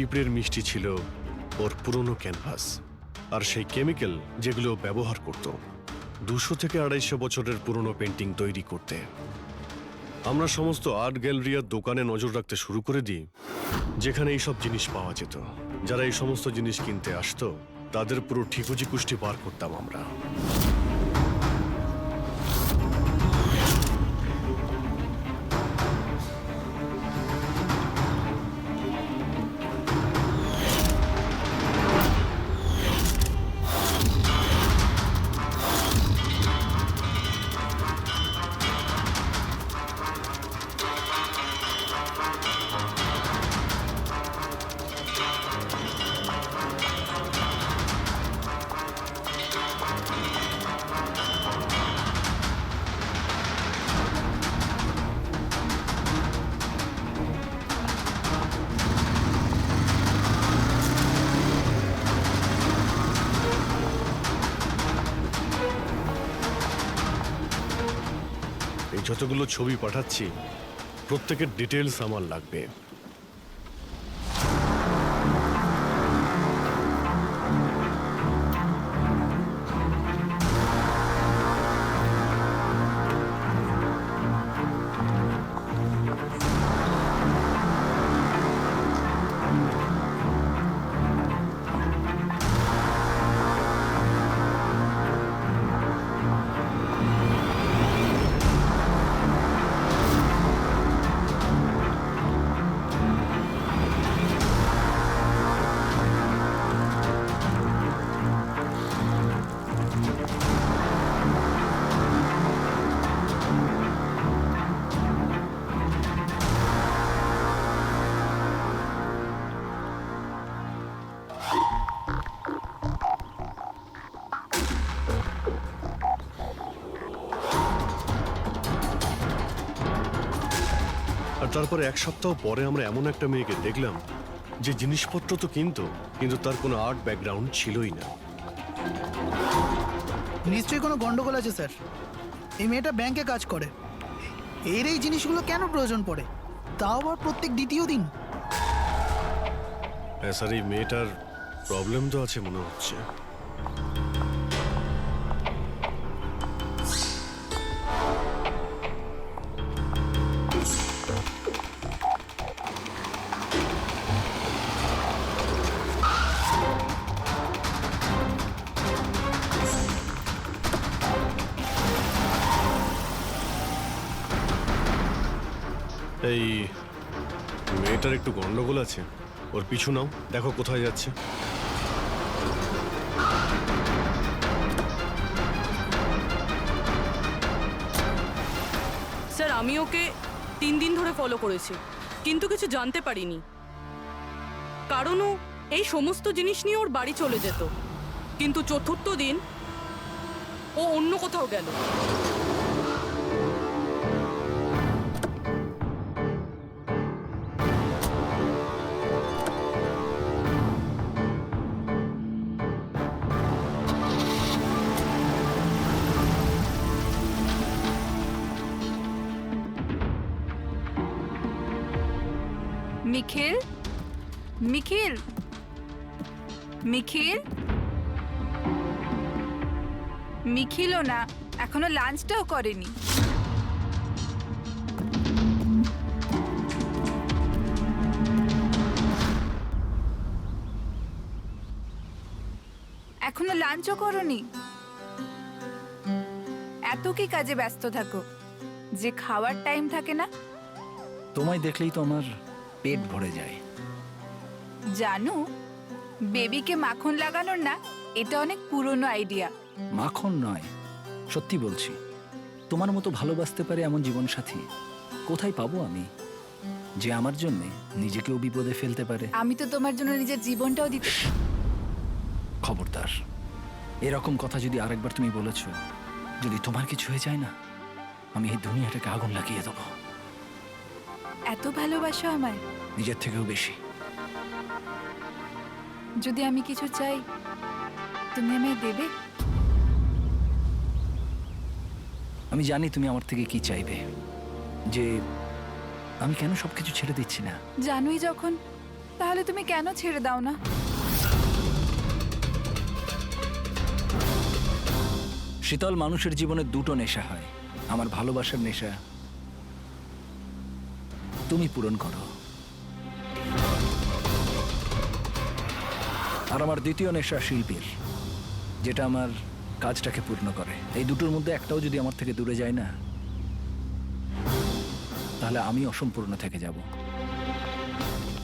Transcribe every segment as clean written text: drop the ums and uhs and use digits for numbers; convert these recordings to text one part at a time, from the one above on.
পিঁপড়ের মিষ্টি ছিল ওর পুরনো ক্যানভাস, আর সেই কেমিক্যাল যেগুলো ব্যবহার করত 200 থেকে 250 বছরের পুরনো পেন্টিং তৈরি করতে। আমরা সমস্ত আর্ট গ্যালারিয়ার দোকানে নজর রাখতে শুরু করে দিই, যেখানে এইসব জিনিস পাওয়া যেত। যারা এই সমস্ত জিনিস কিনতে আসতো তাদের পুরো ঠিকুজি কুষ্টি বার করতাম আমরা। এই যতগুলো ছবি পাঠাচ্ছি প্রত্যেকের ডিটেলস আমার লাগবে। আর তারপরে 1 সপ্তাহ পরে আমরা এমন একটা মেয়েকে দেখলাম যে জিনিসপত্র তো কিন্তু তার কোনো আর্ট ব্যাকগ্রাউন্ড ছিলই না। নিশ্চয়ই কোনো গন্ডগোল আছে স্যার। এই মেয়েটা ব্যাংকে কাজ করে, এর এই জিনিসগুলো কেন প্রয়োজন পড়ে, তাও আবার প্রত্যেক দ্বিতীয় দিন? হ্যাঁ স্যার, এই মেয়েটার প্রবলেম তো আছে মনে হচ্ছে। এই মেয়েটার একটু গন্ডগোল আছে, ওর পিছু নাও, দেখো কোথায় যাচ্ছে। স্যার, আমি ওকে 3 দিন ধরে ফলো করেছি, কিন্তু কিছু জানতে পারিনি। কারণ ও এই সমস্ত জিনিস নিয়ে ওর বাড়ি চলে যেত, কিন্তু 4র্থ দিন ও অন্য কোথাও গেল। নিখিল, নিখিল, নিখিল, নিখিলও না, এখনো লাঞ্চটাও করেনি। এখনো লাঞ্চও করনি? এত কি কাজে ব্যস্ত থাকো যে খাওয়ার টাইম থাকে না? তোমায় দেখলেই তো আমার পেট ভরে যায়। জানো, বেবিকে মাখন লাগানোর না, এটা অনেক পুরনো আইডিয়া। মাখন নয়, সত্যি বলছি, তোমার মতো ভালোবাসতে পারে এমন জীবনসাথী কোথায় পাবো আমি, যে আমার জন্য নিজেকেও বিপদে ফেলতে পারে। আমি তো তোমার জন্য নিজের জীবনটাও দিতে। খবরদার, এরকম কথা যদি আরেকবার তুমি বলেছ, যদি তোমার কিছু হয়ে যায় না, আমি এই দুনিয়াটাকে আগুন লাগিয়ে দেবো। এত ভালোবাসো আমায়? নিজের থেকেও বেশি। যদি আমি কিছু চাই, তুমি আমায় দেবে? আমি জানি তুমি আমার থেকে কি চাইবে, যে আমি কেন সবকিছু ছেড়ে দিচ্ছি না। জানোই যখন, তাহলে তুমি কেন ছেড়ে দাও না? শীতল, মানুষের জীবনে দুটো নেশা হয়, আমার ভালোবাসার নেশা তুমি পূরণ করো, আর আমার দ্বিতীয় নেশা শিল্পীর, যেটা আমার কাজটাকে পূর্ণ করে। এই দুটোর মধ্যে একটাও যদি আমার থেকে দূরে যায় না, তাহলে আমি অসম্পূর্ণ থেকে যাব।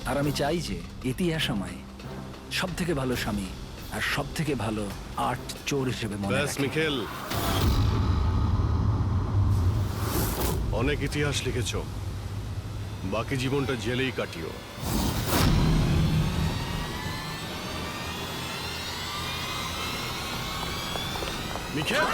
আর আমি চাই যে ইতিহাস আমায় সব থেকে ভালো স্বামী আর সব থেকে ভালো আর্ট চোর হিসেবে মনে ব্যাস রাখে। মিখেল, অনেক ইতিহাস লিখেছ, বাকি জীবনটা জেলেই কাটিও। মিখেল,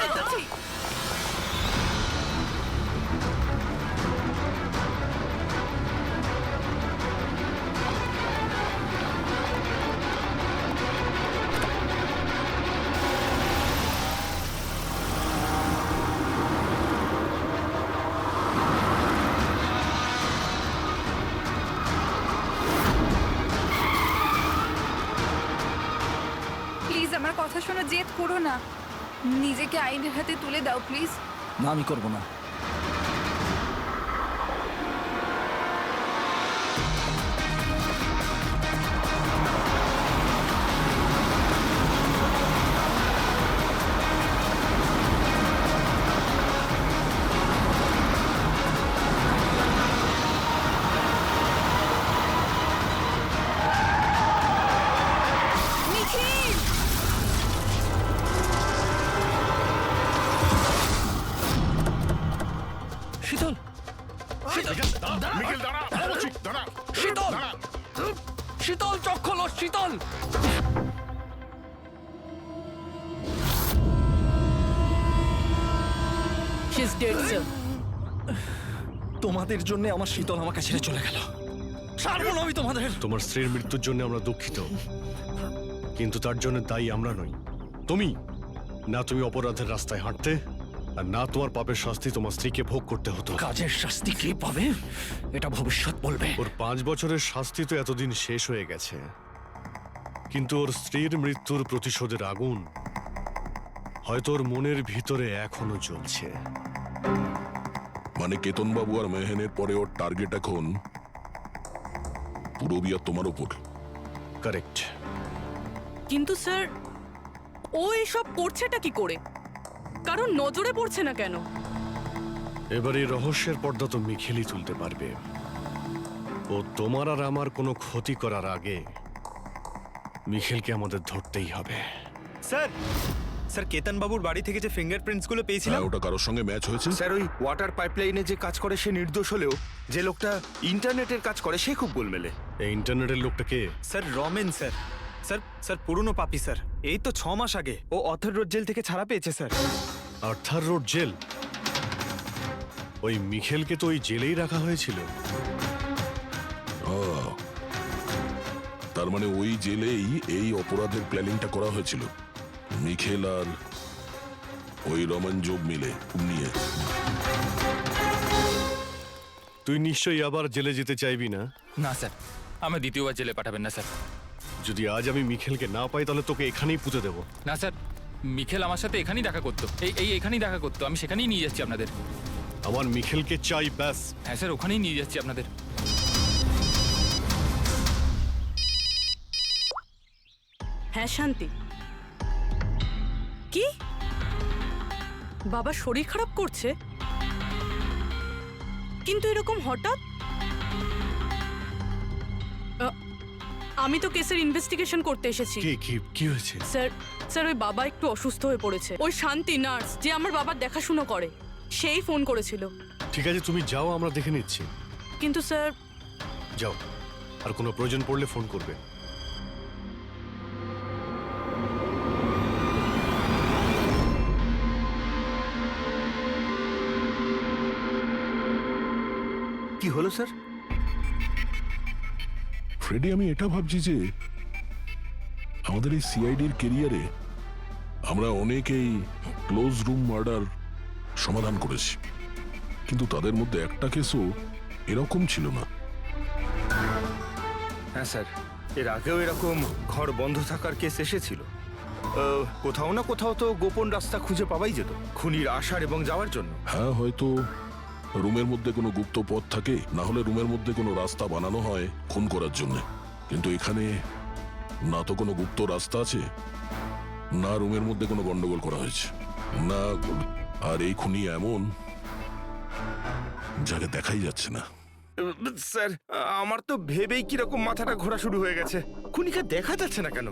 প্লিজ আমার কথা শোনো, জেদ করো না। নিজেকে আইনের হাতে তুলে দাও প্লিজ। না, আমি করব না। নিখিল! শীতল, মিখেল দাঁড়া, দাঁড়া, শীতল, শীতল, চোখ খোলো, শীতল। She is dead, sir. তোমাদের জন্য আমার শীতল আমাকে ছেড়ে চলে গেল। ছাড়বো না আমি তোমাদের। তোমার স্ত্রীর মৃত্যুর জন্য আমরা দুঃখিত, কিন্তু তার জন্য দায়ী আমরা নই, তুমি। না তুমি অপরাধের রাস্তায় হাঁটতে, আর না তোমার পাপের শাস্তি তোমার স্ত্রীকে ভোগ করতে হতো। কাজের শাস্তি কে পাবে এটা ভবিষ্যৎ বলবে। ওর 5 বছরের শাস্তি তো এতদিন শেষ হয়ে গেছে, কিন্তু ওর স্ত্রীর মৃত্যুর প্রতিশোধের আগুন হয়তো ওর মনের ভিতরে এখনো জ্বলছে। মানে কেতনবাবু আর মেহেনের পরে ওর টার্গেট এখন পুরবি আর তোমার ওপর। কারেক্ট। কিন্তু স্যার, ও এসব করছেটা কি করে? কারণ নজরে পড়ছে না কেন? এবার এই রহস্যের পর্দা তো মিখেলই তুলতে পারবে। ও তোমার আর আমার কোনো ক্ষতি করার আগে মিখেলকে আমাদের ধরতেই হবে। স্যার, স্যার কেতন বাবুর বাড়ি থেকে যে ফিঙ্গারপ্রিন্টস গুলো পেয়েছিলাম, হ্যাঁ, ওটা কারোর সঙ্গে ম্যাচ হয়েছে? স্যার ওই ওয়াটার পাইপলাইনে যে কাজ করে সে নির্দোষ হলেও যে লোকটা ইন্টারনেটের কাজ করে সে খুব গোলমেলে। এই ইন্টারনেটের লোকটা কে? Sir Ramen sir. Sir sir পুরনো পাপি স্যার। এই তো 6 মাস আগে ও অথর রোড জেল থেকে ছাড়া পেয়েছে স্যার। Arthur road jail? ওই মিখেলকে তো ওই জেলেই রাখা হয়েছিল। আহ, তার মানে ওই জেলেই এই অপরাধের প্ল্যানিংটা করা হয়েছিল মিখেল আর ওই রমন যোগ মিলে নিয়ে। তুই নিশ্চয়ই আবার জেলে যেতে চাইবি না? না স্যার, আমার দ্বিতীয়বার জেলে পাঠাবেন না স্যার। যদি আজ আমি মিখেলকে না পাই তাহলে তোকে এখানেই পুঁতে দেবো। না স্যার, মিখেল আমার সাথে এখানেই দেখা করতো, এখানেই দেখা করতো। আমি সেখানেই নিয়ে যাচ্ছি আপনাদের। আমার মিখেলকে চাই, ব্যাস। হ্যাঁ স্যার, ওখানেই নিয়ে যাচ্ছি আপনাদের। হ্যাঁ শান্তি। কি? বাবা শরীর খারাপ করছে? কিন্তু এরকম হঠাৎ? আমি তো কেসের ইনভেস্টিগেশন করতে এসেছি। কি হয়েছে? স্যার, স্যার ওই বাবা একটু অসুস্থ হয়ে পড়েছে। ওই শান্তি নার্স যে আমার বাবার দেখাশুনো করে, সেই ফোন করেছিল। ঠিক আছে, তুমি যাও, আমরা দেখে নিচ্ছি। কিন্তু স্যার, যাও, আর কোনো প্রয়োজন পড়লে ফোন করবে। কি হলো স্যার? ফ্রেডি, আমি এটা ভাবছি যে আমাদের এই সিআইডির কেরিয়ারে আমরা অনেকেই ক্লোজ রুম মার্ডার সমাধান করেছি, কিন্তু তাদের মধ্যে একটা কেসও এরকম ছিল না। হ্যাঁ স্যার, এর আগেও এরকম ঘর বন্ধ থাকার কেস এসেছিল। কোথাও না কোথাও তো গোপন রাস্তা খুঁজে পাওয়াই যেত খুনির আসার এবং যাওয়ার জন্য। হ্যাঁ, হয়তো রুমের মধ্যে কোনো গুপ্ত পথ থাকে, না হলে রুমের মধ্যে কোনো রাস্তা বানানো হয় খুন করার জন্য। কিন্তু এখানে না তো কোনো গুপ্ত রাস্তা আছে, না রুমের মধ্যে কোনো গন্ডগোল করা হয়েছে, না। আর এই খুনি এমন যাকে দেখাই যাচ্ছে না। স্যার, আমার তো ভেবেই কিরকম মাথাটা ঘোরা শুরু হয়ে গেছে। খুনিকে দেখা যাচ্ছে না কেন?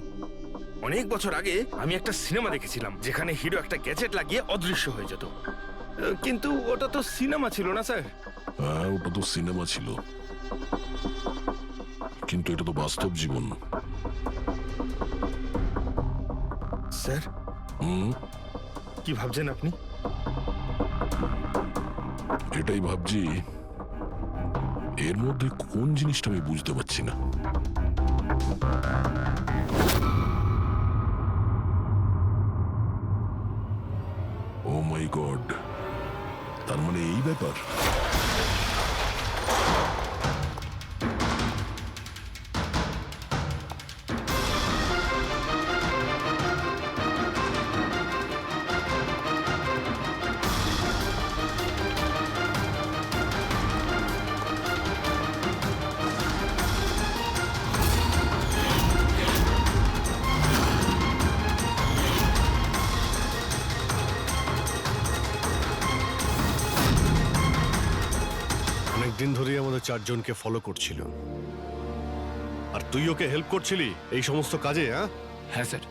অনেক বছর আগে আমি একটা সিনেমা দেখেছিলাম যেখানে হিরো একটা গ্যাজেট লাগিয়ে অদৃশ্য হয়ে যেত, কিন্তু ওটা তো সিনেমা ছিল না স্যার। হ্যাঁ, ওটা তো সিনেমা ছিল, কিন্তু এটা তো বাস্তব জীবন। স্যার, কি ভাবছেন আপনি? এটাই ভাবছি, এর মধ্যে কোন জিনিসটা আমি বুঝতে পারছি না। ও মাই গড, তার মানে এই ব্যাপার। অনেকদিন ধরেই আমাদের চারজনকে ফলো করছিল, আর তুই ওকে হেল্প করছিলি এই সমস্ত কাজে। হ্যাঁ হ্যাঁ স্যার।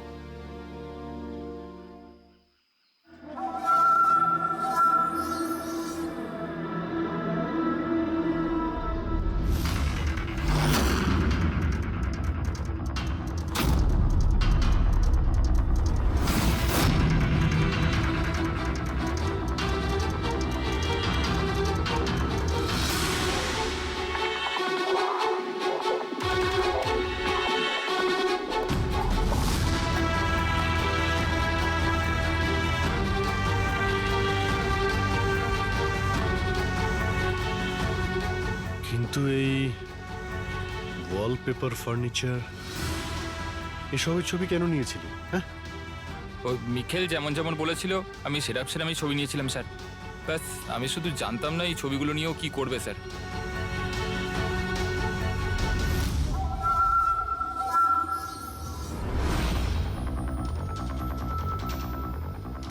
কিন্তু এই ওয়ালপেপার, ফার্নিচার, এসবের ছবি কেন নিয়েছিলি? হ্যাঁ, ওই মিখেল যেমন যেমন বলেছিল আমি সেরামই ছবি নিয়েছিলাম স্যার। ব্যাস, আমি শুধু জানতাম না এই ছবিগুলো নিয়েও কি করবে স্যার।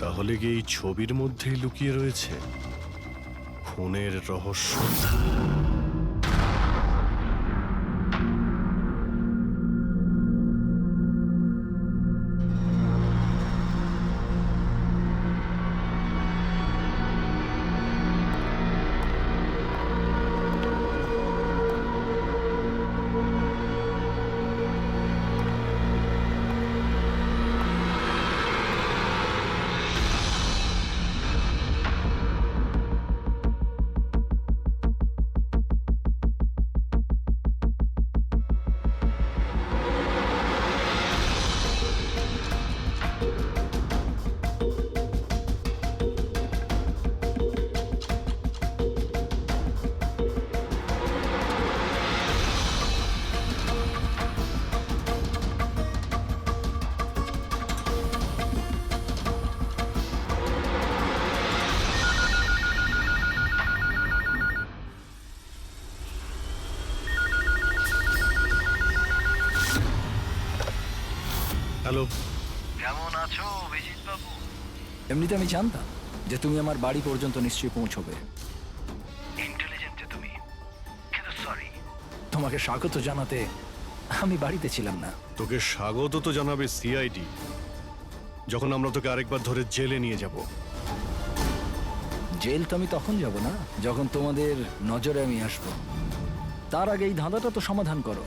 তাহলে কি এই ছবির মধ্যেই লুকিয়ে রয়েছে খুনের রহস্য? হ্যালো, কেমন আছো অভিজিৎ বাবু? এমনিতে আমি জানতাম যে তুমি আমার বাড়ি পর্যন্ত নিশ্চয়ই পৌঁছবে। ইন্টেলিজেন্ট তুমি, কিন্তু সরি, তোমাকে স্বাগত জানাতে আমি বাড়িতে ছিলাম না। তোকে স্বাগত তো জানাবে সিআইডি, যখন আমরা তোকে আরেকবার ধরে জেলে নিয়ে যাব। জেল তো আমি তখন যাব না যখন তোমাদের নজরে আমি আসব। তার আগে এই ধাঁধাটা তো সমাধান করো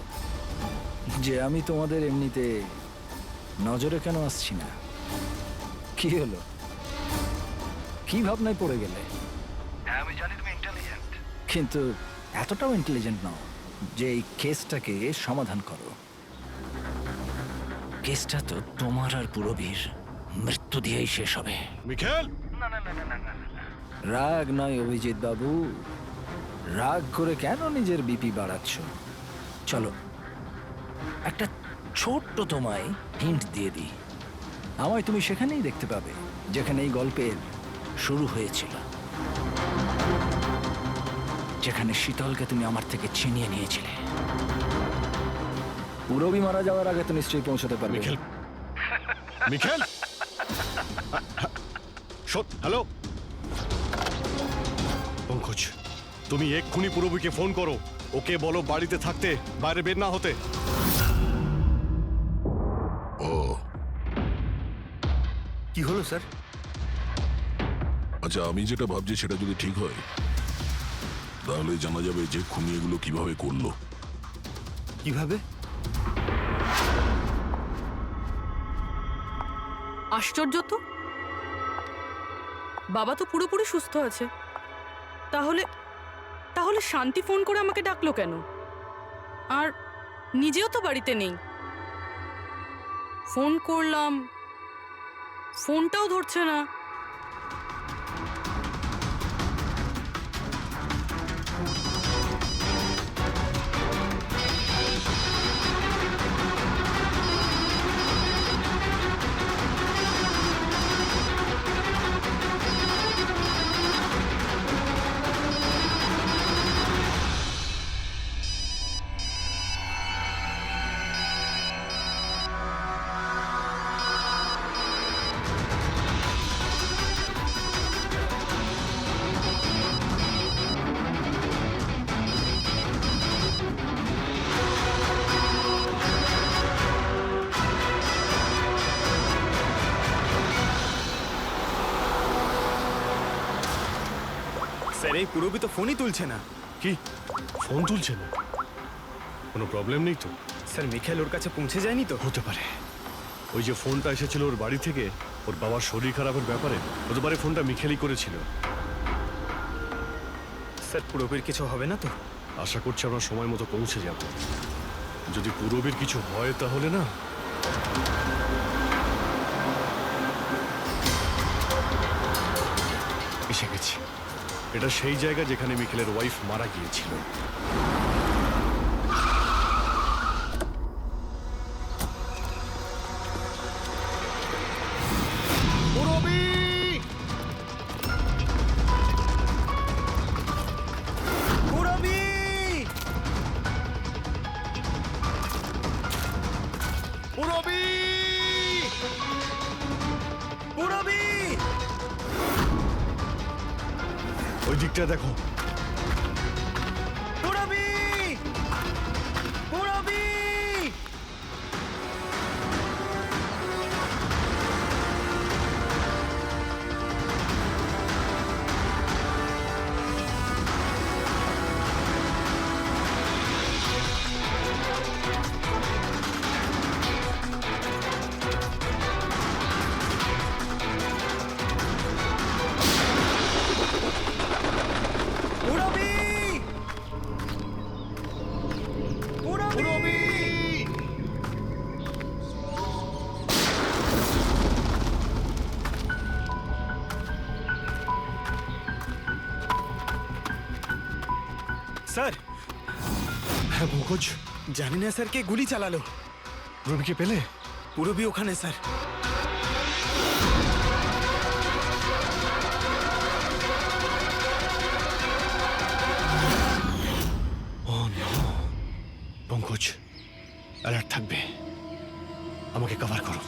যে আমি তোমাদের এমনিতে নজরে কেন আসছি না। কি হলো, কি ভাবনায় পড়ে গেলে? আমি জানি তুমি ইন্টেলিজেন্ট, কিন্তু এতটাও ইন্টেলিজেন্ট নও যে এই কেসটাকে সমাধান করো। কেসটা তো তোমার আর পুরবীর মৃত্যু দিয়েই শেষ হবে। মিখেল, রাগ নয় অভিজিৎ বাবু, রাগ করে কেন নিজের বিপি বাড়াচ্ছ? চলো একটা ছোট্ট তোমায় হিন্ট দিয়ে দিই। আমায় তুমি সেখানেই দেখতে পাবে যেখানে এই গল্পের শুরু হয়েছিল, যেখানে শীতলকে তুমি আমার থেকে ছিনিয়ে নিয়েছিলে। পুরবি মারা যাওয়ার আগে তো নিশ্চয়ই পৌঁছতে পারবে। মিখেল, মিখেল, শোন, হ্যালো পঙ্কজ, তুমি এক্ষুনি পুরবীকে ফোন করো, ওকে বলো বাড়িতে থাকতে, বাইরে বের না হতে। ও কি হলো স্যার? আচ্ছা, আমি যেটা ভাবছি সেটা যদি ঠিক হয় তাহলে জানা যাবে যে খুনি এগুলো কিভাবে করলো। কিভাবে? আশ্চর্য তো, বাবা তো পুরোপুরি সুস্থ আছে। তাহলে তাহলে শান্তি ফোন করে আমাকে ডাকলো কেন? আর নিজেও তো বাড়িতে নেই। ফোন করলাম, ফোনটাও ধরছে না। স্যার এই পুরবি তো ফোনই তুলছে না। কি, ফোন তুলছে না? কোনো প্রবলেম নেই তো? স্যার মিখেল ওর কাছে পৌঁছে যায়নি তো? হতে পারে ওই যে ফোনটা এসেছিল ওর বাড়ি থেকে ওর বাবার শরীর খারাপের ব্যাপারে, হতে পারে ফোনটা মিখেলই করেছিল। স্যার পুরবির কিছু হবে না তো? আশা করছি আমরা সময় মতো পৌঁছে যাব। যদি পুরবীর কিছু হয় তাহলে না, এসে গেছি। এটা সেই জায়গা যেখানে মিখেলের ওয়াইফ মারা গিয়েছিল। ওই দিকটা দেখো। স্যার হ্যাঁ পঙ্কজ, জানি না স্যার কে গুলি চালালো। পুরবীকে পেলে? পুরবি ওখানে স্যার। ও নো, পঙ্কজ অ্যালার্ট থাকবে, আমাকে কভার করো,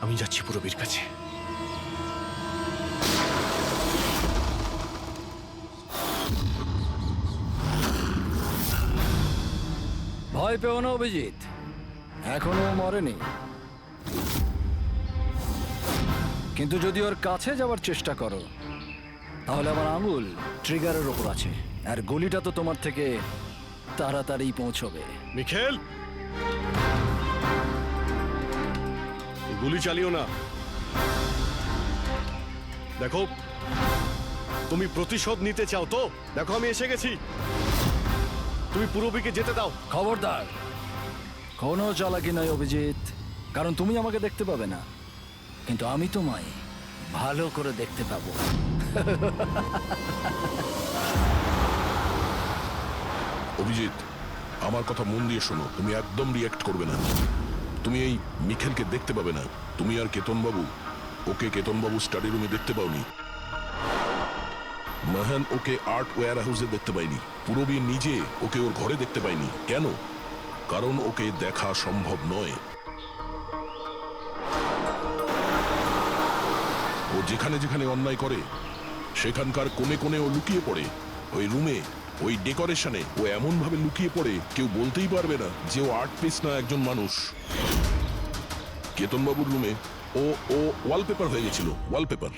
আমি যাচ্ছি পুরবীর কাছে। ভয় পেও না অভিজিৎ, এখনো মরেনি। কিন্তু যদি ওর কাছে যাওয়ার চেষ্টা করো তাহলে আমার আঙুল ট্রিগারের ওপর আছে, আর গুলিটা তো তোমার থেকে তাড়াতাড়ি পৌঁছবে। মিখেল, গুলি চালিও না। দেখো, তুমি প্রতিশোধ নিতে চাও তো? দেখো আমি এসে গেছি, তুমি পুরবীকে যেতে দাও। খবরদার, কোনো চালাকি নয় অভিজিৎ, কারণ তুমি আমাকে দেখতে পাবে না, কিন্তু আমি তোমায় ভালো করে দেখতে পাবো। অভিজিৎ, আমার কথা মন দিয়ে শোনো, তুমি একদম রিয়াক্ট করবে না। তুমি এই মিখেলকে দেখতে পাবে না। তুমি আর কেতনবাবু, ওকে কেতনবাবু স্টাডি রুমে দেখতে পাওনি। মাহান ওকে আর্ট ওয়্যার হাউসে দেখতে পাইনি। পূরবী নিজে ওকে ওর ঘরে দেখতে পাইনি। কেন? কারণ ওকে দেখা সম্ভব নয়। ও যেখানে যেখানে অন্যায় করে সেখানকার কোণে কোণে ও লুকিয়ে পড়ে। ওই রুমে, ওই ডেকোরেশনে ও এমন ভাবে লুকিয়ে পড়ে কেউ বলতেই পারবে না যে ও আর্ট পিস না একজন মানুষ। কেতনবাবুর রুমে ও ও ওয়ালপেপার হয়ে গেছিল, ওয়ালপেপার।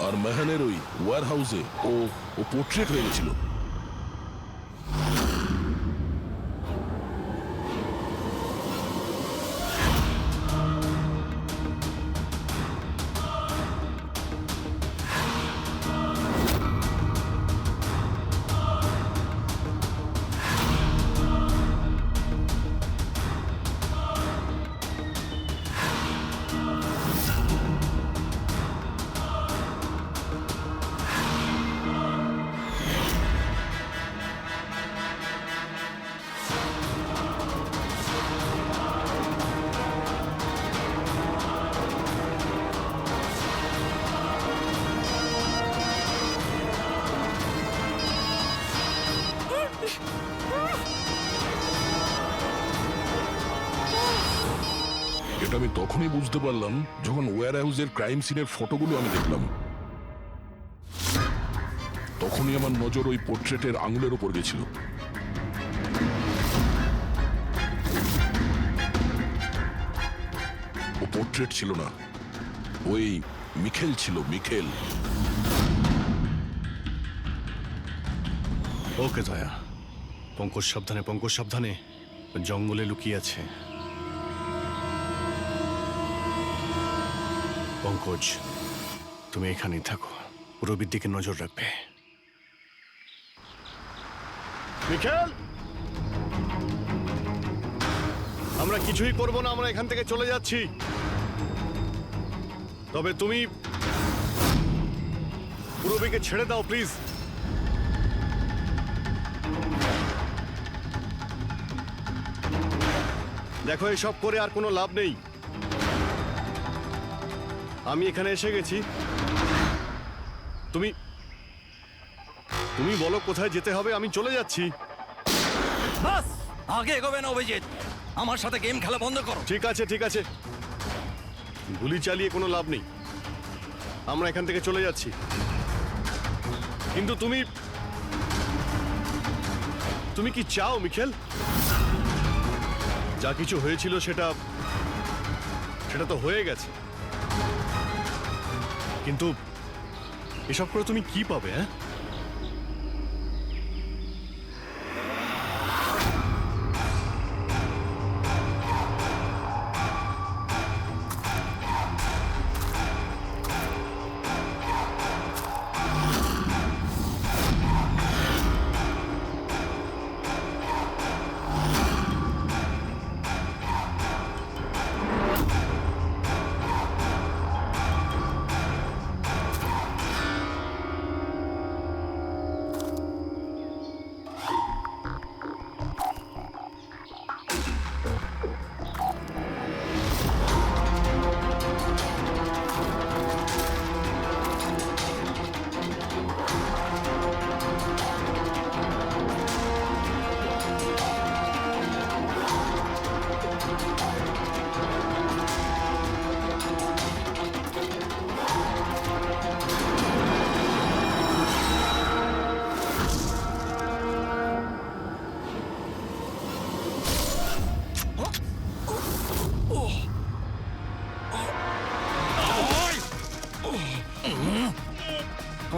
আর মেহানের ওই ওয়্যার হাউসে ও ও পোর্ট্রেট হয়ে গেছিল। এটা আমি তখনই বুঝতে পারলাম যখন ওয়্যার হাউসের ক্রাইম সিনের ফটোগুলো আমি দেখলাম। তখনই আমার নজর ওই পোর্ট্রেটের আঙুলের ওপর গেছিল। ও পোর্ট্রেট ছিল না, ওই মিখেল ছিল, মিখেল। ওকে দয়া, পঙ্কজ সাবধানে, পঙ্কজ সাবধানে, জঙ্গলে লুকিয়ে আছে। পঙ্কজ, তুমি এখানেই থাকো, রবির দিকে নজর রাখবে। মিখেল, আমরা কিছুই করব না, আমরা এখান থেকে চলে যাচ্ছি। তবে তুমি রবিকে ছেড়ে দাও প্লিজ। দেখো, এসব করে আর কোনো লাভ নেই। আমি এখানে এসে গেছি, তুমি তুমি বলো কোথায় যেতে হবে, আমি চলে যাচ্ছি। বাস, আগে এগোবে না অভিজিৎ। আমার সাথে গেম খেলা বন্ধ করো। ঠিক আছে, ঠিক আছে, গুলি চালিয়ে কোনো লাভ নেই, আমরা এখান থেকে চলে যাচ্ছি। কিন্তু তুমি তুমি কি চাও মিখেল? যা কিছু হয়েছিল সেটা সেটা তো হয়ে গেছে, কিন্তু এসব করে তুমি কি পাবে? হ্যাঁ,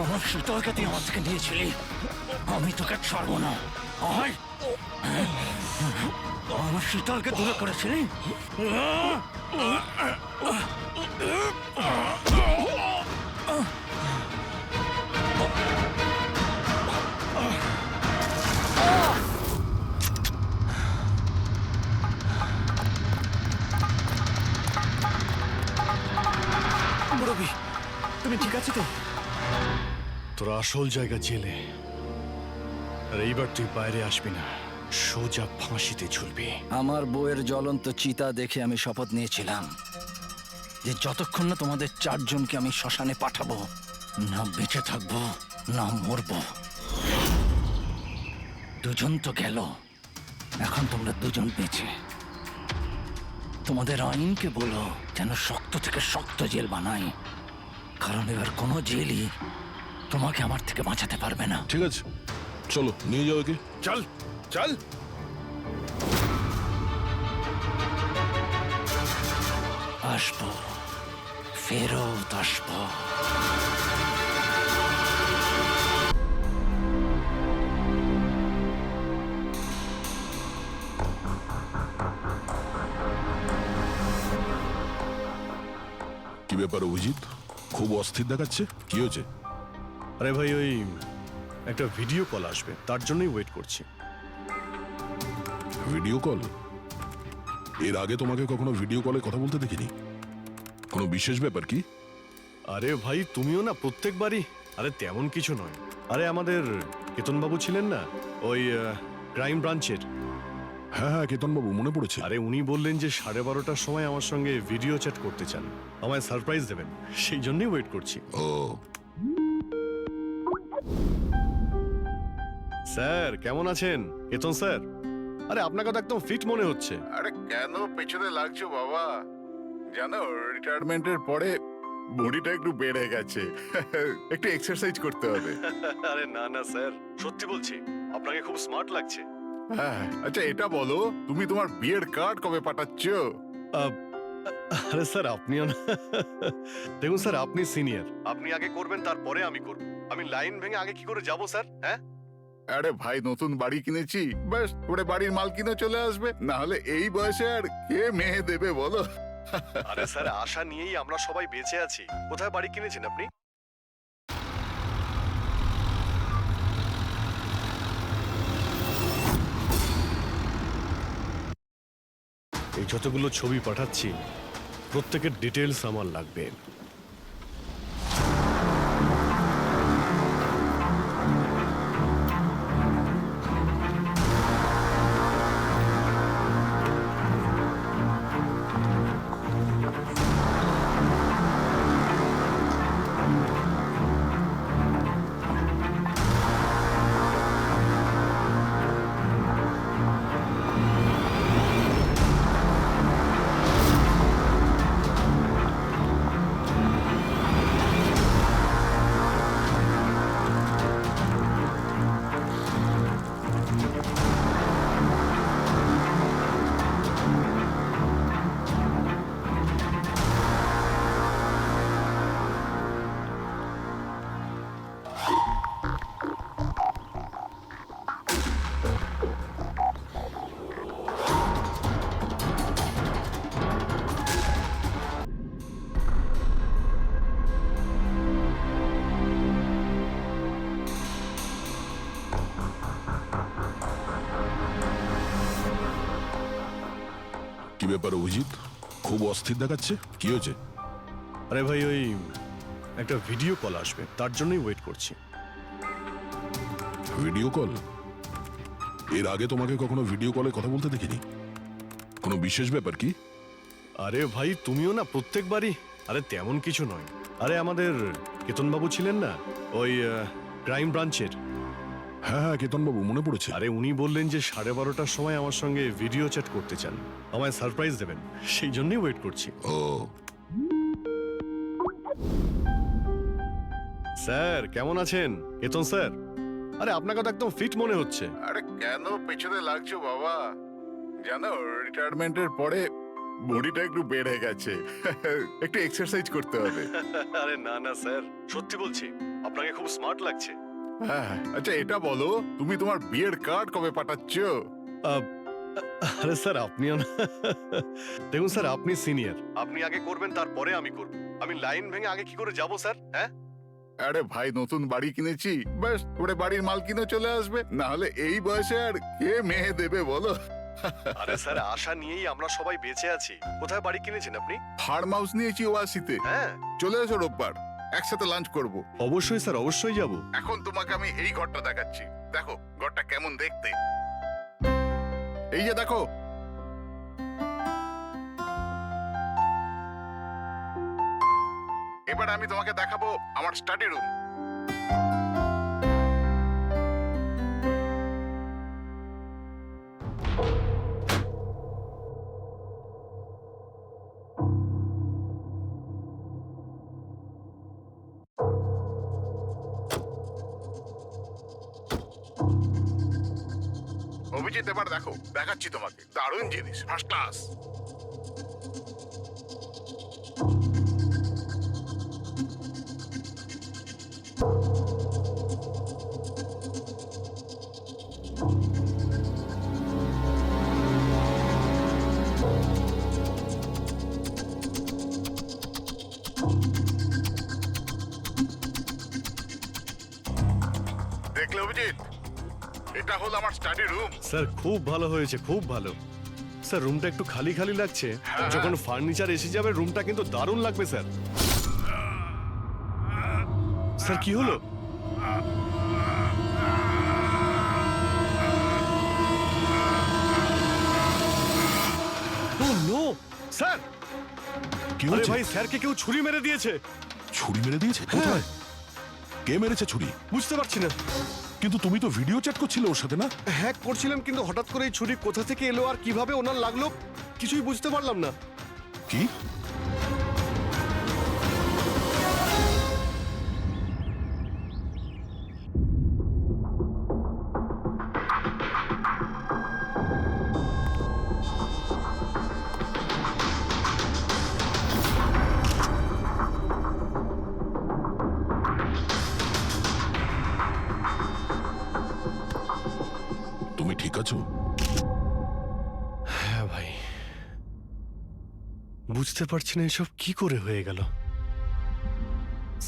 আমার শীতলকে তুই আমার থেকে নিয়েছিলি, আমি তোকে ছাড়বো না। আমার শীতলকে দূরে করেছিলি। পারছি তো। তোর আসল জায়গা জেলে, আর এইবার তুই বাইরে আসবি না, সোজা ফাঁসিতে ঝুলবি। আমার বউয়ের জ্বলন্ত চিতা দেখে আমি শপথ নিয়েছিলাম যে যতক্ষণ না তোমাদের চারজনকে আমি শ্মশানে পাঠাবো, না বেঁচে থাকবো না মরবো। দুজন তো গেল, এখন তোমরা দুজন বেঁচে। তোমাদের আইনকে বলো যেন শক্ত থেকে শক্ত জেল বানায়, কারণ এবার কোনো জেলই তোমাকে আমার থেকে বাঁচাতে পারবে না। ঠিক আছে, চলো নিয়ে যাও একে। চল চল। আসবো, ফেরত আসবো। কি ব্যাপার অভিজিৎ, খুব অস্থির দেখাচ্ছে, কি হয়েছে? আরে ভাই, ওই একটা ভিডিও কল আসবে, তার জন্যই ওয়েট করছি। Video call? এর আগে তোমাকে কখনো ভিডিও কলে কথা বলতে দেখিনি। কোনো বিশেষ ব্যাপার কি? আরে ভাই, তুমিও না প্রত্যেকবারই। আরে তেমন কিছু নয়। আরে আমাদের কেতনবাবু ছিলেন না, ওই ক্রাইম ব্রাঞ্চের। হ্যাঁ হ্যাঁ, কেতনবাবু মনে পড়েছে। আরে উনি বললেন যে 12:30টার সময় আমার সঙ্গে ভিডিও চ্যাট করতে চান, আমায় সারপ্রাইজ দেবেন, সেই জন্যই ওয়েট করছি। ও, স্যার কেমন আছেন? কেতন স্যার, আরে আপনাকে তো একদম ফিট মনে হচ্ছে। আরে কেন পেছনে লাগছো বাবা? জানো, রিটায়ারমেন্টের পরে বডিটা একটু বেড়ে গেছে। একটু এক্সারসাইজ করতে হবে। আরে না না স্যার, সত্যি বলছি, আপনাকে খুব স্মার্ট লাগছে। হ্যাঁ, আচ্ছা এটা বলো, তুমি তোমার বিয়ের কার্ড কবে পাঠাচ্ছো? আরে স্যার আপনিও না, দেখুন স্যার, আপনি সিনিয়র, আপনি আগে করবেন, তারপরে আমি করব। আমি লাইন ভেঙে আগে কি করে যাব স্যার? হ্যাঁ, আরে ভাই, নতুন বাড়ি কিনেছি, ব্যাস ওরে বাড়ির মাল কিনে চলে আসবে, না হলে এই বয়সে আর কে মেয়ে দেবে বলো? আরে স্যার, আশা নিয়েই আমরা সবাই বেঁচে আছি। কোথায় বাড়ি কিনেছেন আপনি? এই যতগুলো ছবি পাঠাচ্ছি, প্রত্যেকের ডিটেলস আমার লাগবে। কি ব্যাপার অভিজিৎ, খুব অস্থির দেখাচ্ছে, কি হয়েছে? আরে ভাই, ওই একটা ভিডিও কল আসবে, তার জন্যই ওয়েট করছি। Video call? এর আগে তোমাকে কখনো ভিডিও কলে কথা বলতে দেখিনি। কোনো বিশেষ ব্যাপার কি? আরে ভাই, তুমিও না প্রত্যেকবারই। আরে তেমন কিছু নয়। আরে আমাদের কেতনবাবু ছিলেন না, ওই ক্রাইম ব্রাঞ্চের। হ্যাঁ হ্যাঁ, কেতনবাবু মনে পড়েছে। আরে উনি বললেন যে 12:30টার সময় আমার সঙ্গে ভিডিও চ্যাট করতে চান, আমায় সারপ্রাইজ দেবেন, সেই জন্যই ওয়েট করছি। ও, স্যার কেমন আছেন? কেতন স্যার, আরে আপনাকে তো একদম ফিট মনে হচ্ছে। আরে কেন পেছনে লাগছো বাবা? জানো, রিটায়ারমেন্টের পরে বডিটা একটু বেড়ে গেছে। একটু এক্সারসাইজ করতে হবে। আরে না না স্যার, সত্যি বলছি, আপনাকে খুব স্মার্ট লাগছে। হ্যাঁ, আচ্ছা এটা বলো, তুমি তোমার বিয়ের কার্ড কবে পাঠাচ্ছো? আরে স্যার আপনিও না, দেখুন স্যার, আপনি সিনিয়র, আপনি আগে করবেন, তারপরে আমি করব। আমি লাইন ভেঙে আগে কি করে যাব স্যার? হ্যাঁ, আরে ভাই, নতুন বাড়ি কিনেছি, ব্যাস ওরে বাড়ির মাল কিনে চলে আসবে, না হলে এই বয়সে আর কে মেয়ে দেবে বলো? আরে স্যার, আশা নিয়েই আমরা সবাই বেঁচে আছি। কোথায় বাড়ি কিনেছেন আপনি? ফার্ম হাউস নিয়েছি ওয়াসিতে। হ্যাঁ, চলে এসো রোববার। একসাথে লাঞ্চ করব। অবশ্যই স্যার, অবশ্যই যাব। এখন তোমাকে আমি এই ঘরটা দেখাচ্ছি, দেখো ঘরটা কেমন দেখতে। এই যে দেখো, এবার আমি তোমাকে দেখাবো আমার স্টাডি রুম। অভিজিৎ, এবার দেখো, দেখাচ্ছি তোমাকে দারুণ জিনিস, ফার্স্ট ক্লাস। দেখলে অভিজিৎ, এটা হলো আমার স্টাডি রুম। স্যার খুব ভালো হয়েছে, খুব ভালো। স্যার রুমটা একটু খালি খালি লাগছে, যখন ফার্নিচার এসে যাবে রুমটা কিন্তু দারুণ লাগবে স্যার। স্যার কি হলো? ও নো স্যার, কি আরে হয়েছে? ভাই স্যারকে কেউ ছুরি মেরে দিয়েছে। ছুরি মেরে দিয়েছে? কোথায়? কে মেরেছে ছুরি? বুঝতে পারছি না। কিন্তু তুমি তো ভিডিও চ্যাট করছিলে ওর সাথে না? হ্যাক করছিলাম, কিন্তু হঠাৎ করে এই ছুরি কোথা থেকে এলো আর কিভাবে ওনার লাগলো কিছুই বুঝতে পারলাম না। কি? তুমি ঠিক আছো? হ্যাঁ ভাই, বুঝতে পারছি না এসব কি করে হয়ে গেল।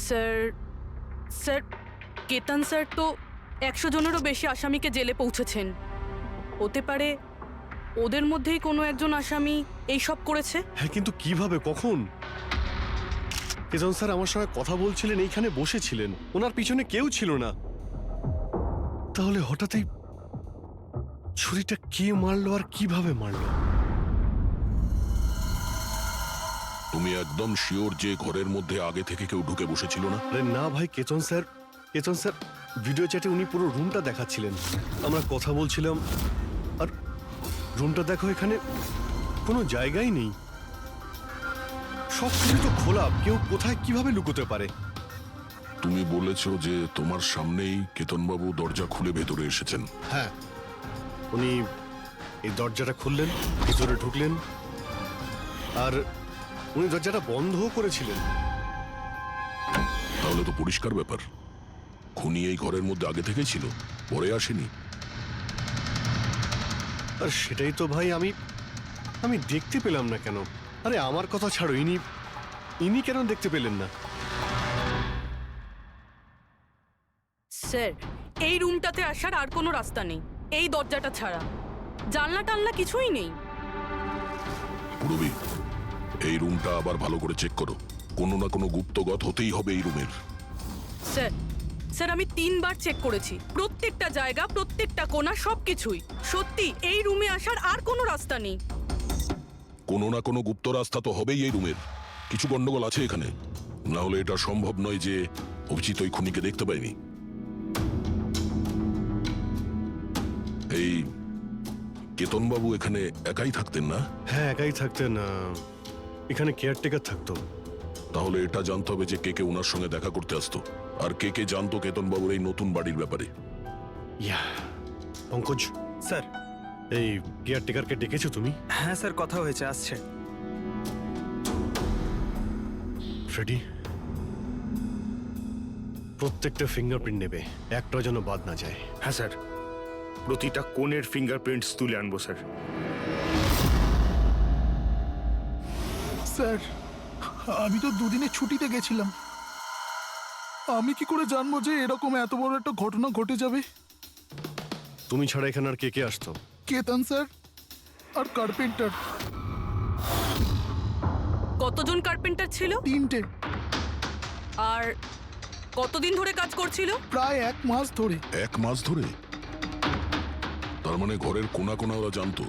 স্যার স্যার কেতন স্যার তো 100 জনেরও বেশি আসামিকে জেলে পৌঁছেছেন। হতে পারে ওদের মধ্যেই কোনো একজন আসামি এই সব করেছে। হ্যাঁ, কিন্তু কিভাবে, কখন? কেজন স্যার আমার সঙ্গে কথা বলছিলেন, এইখানে বসেছিলেন, ওনার পিছনে কেউ ছিল না। তাহলে হঠাৎই ছুরিটা কে মারলো আর কিভাবে মারলো? তুমি একদম শিওর যে ঘরের মধ্যে আগে থেকে কেউ ঢুকে বসেছিল না? আরে না ভাই, কেতন স্যার ভিডিও চ্যাটে উনি পুরো রুমটা দেখাচ্ছিলেন, আমরা কথা বলছিলাম, আর রুমটা দেখো, এখানে কোনো জায়গাই নেই, সব কিছু তো খোলা, কেউ কোথায় কিভাবে লুকোতে পারে? তুমি বলেছো যে তোমার সামনেই কেতনবাবু দরজা খুলে ভেতরে এসেছেন। হ্যাঁ, উনি এই দরজাটা খুললেন, ভিতরে ঢুকলেন, আর উনি দরজাটা বন্ধও করেছিলেন। তাহলে তো পরিষ্কার ব্যাপার, খুনি এই ঘরের মধ্যে আগে থেকেই ছিল, পরে আসেনি। আর সেটাই তো ভাই আমি দেখতে পেলাম না কেন। আরে আমার কথা ছাড়ো, ইনি কেন দেখতে পেলেন না? স্যার এই রুমটাতে আসার আর কোনো রাস্তা নেই, এই দরজাটা ছাড়া। জানলা টানলা কিছুই নেই। পুরবি, এই রুমটা আবার ভালো করে চেক করো, কোনো না কোনো গুপ্তগত হতেই হবে এই রুমের। স্যার আমি 3 বার চেক করেছি, প্রত্যেকটা জায়গা, প্রত্যেকটা কোণা, সবকিছুই। সত্যি এই রুমে আসার আর কোনো রাস্তা নেই। কোনো না কোনো গুপ্ত রাস্তা তো হবেই এই রুমের। কিছু গন্ডগোল আছে এখানে, না হলে এটা সম্ভব নয় যে অভিজিৎ ওই খুনিকে দেখতে পায়নি। এই কেতনবাবু এখানে একাই থাকতেন না? হ্যাঁ, একাই থাকতেন, এখানে কেয়ারটেকার থাকতো। তাহলে এটা জানতে হবে যে কে কে ওনার সঙ্গে দেখা করতে আসতো, আর কে কে জানতো কেতনবাবুর এই নতুন বাড়ির ব্যাপারে। ইয়া পঙ্কজ স্যার। এই কেয়ারটেকারকে ডেকেছো তুমি? হ্যাঁ স্যার, কথা হয়েছে, আসছে। ফ্রেডি, প্রত্যেকটা ফিঙ্গারপ্রিন্ট নেবে, একটা যেন বাদ না যায়। হ্যাঁ স্যার, প্রতিটা কোণের ফিঙ্গারপ্রিন্টস তুলে আনবো স্যার। স্যার আমি তো দুদিনের ছুটিতে গেছিলাম, আমি কি করে জানবো যে এরকম এত বড় একটা ঘটনা ঘটে যাবে? তুমি ছাড়া এখানে আর কে কে আসতো? কেতন স্যার আর কার্পেন্টার। কতজন কার্পেন্টার ছিল? 3টে। আর কতদিন ধরে কাজ করছিল? প্রায় 1 মাস ধরে। 1 মাস ধরে? তার মানে ঘরের কোনা কোনা ওরা জানতো?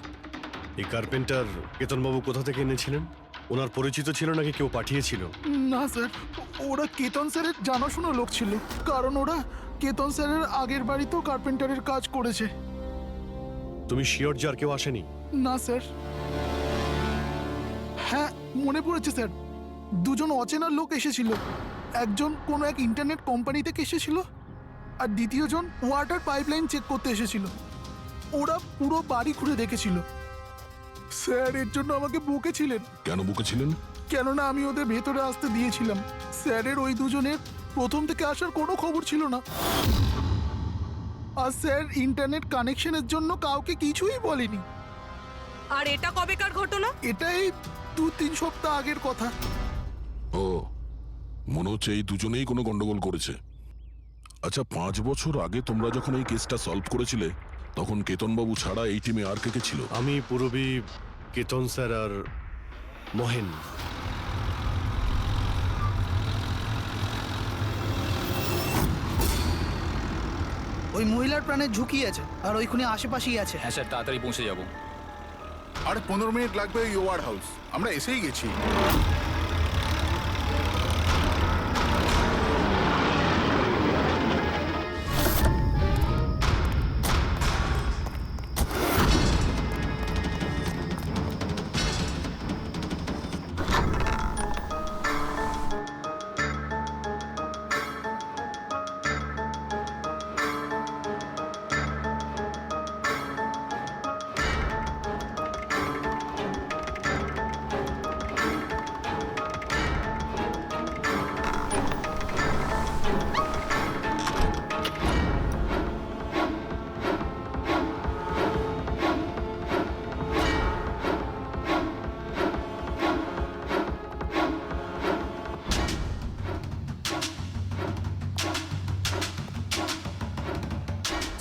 এই কার্পেন্টার কেতনবাবু কোথা থেকে এনেছিলেন? ওনার পরিচিত ছিল নাকি কেউ পাঠিয়েছিল? না স্যার, ওরা কেতন স্যারের জানাশোনা লোক ছিল, কারণ ওরা কেতন স্যারের আগের বাড়িতেও কার্পেন্টারের কাজ করেছে। তুমি শিওর যে আর কেউ আসেনি? না স্যার। হ্যাঁ, মনে পড়েছে স্যার, 2 জন অচেনা লোক এসেছিল। একজন কোনো এক ইন্টারনেট কোম্পানি থেকে এসেছিল, আর দ্বিতীয়জন ওয়াটার পাইপলাইন চেক করতে এসেছিল। ওরা পুরো বাড়ি ঘুরে দেখেছিল। স্যার এর জন্য আমাকে বকেছিলেন। কেন বকেছিলেন? কেননা আমি ওদের ভেতরে আসতে দিয়েছিলাম। স্যারের ওই 2 জনের প্রথম থেকে আসার কোনো খবর ছিল না। আর স্যার ইন্টারনেট কানেকশনের জন্য কাউকে কিছুই বলেনি। আর এটা কবেকার ঘটনা? এটাই 2-3 সপ্তাহ আগের কথা। ও, মনে হচ্ছে এই দুজনেই কোনো গন্ডগোল করেছে। আচ্ছা, 5 বছর আগে তোমরা যখন এই কেসটা সলভ করেছিলে, তখন কেতনবাবু ছাড়া এই টিমে আর কে কে ছিল? আমি, পুরবী, কেতন স্যার আর মহেন। ওই মহিলার প্রাণের ঝুঁকি আছে, আর ওইখানে আশেপাশেই আছে। হ্যাঁ স্যার, তাড়াতাড়ি পৌঁছে যাব। আর 15 মিনিট লাগবে ওই ওয়ার হাউস। আমরা এসেই গেছি।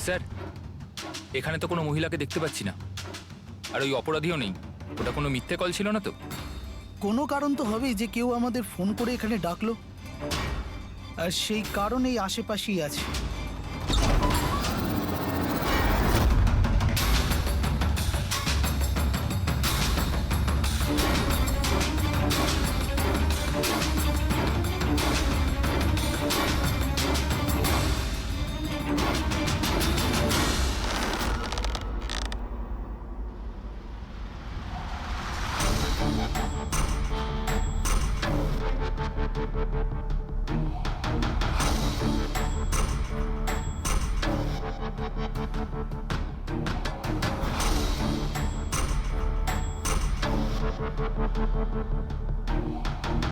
স্যার, এখানে তো কোনো মহিলাকে দেখতে পাচ্ছি না, আর ওই অপরাধীও নেই। ওটা কোনো মিথ্যে কল ছিল না তো? কোনো কারণ তো হবেই যে কেউ আমাদের ফোন করে এখানে ডাকলো, আর সেই কারণেই আশেপাশেই আছে।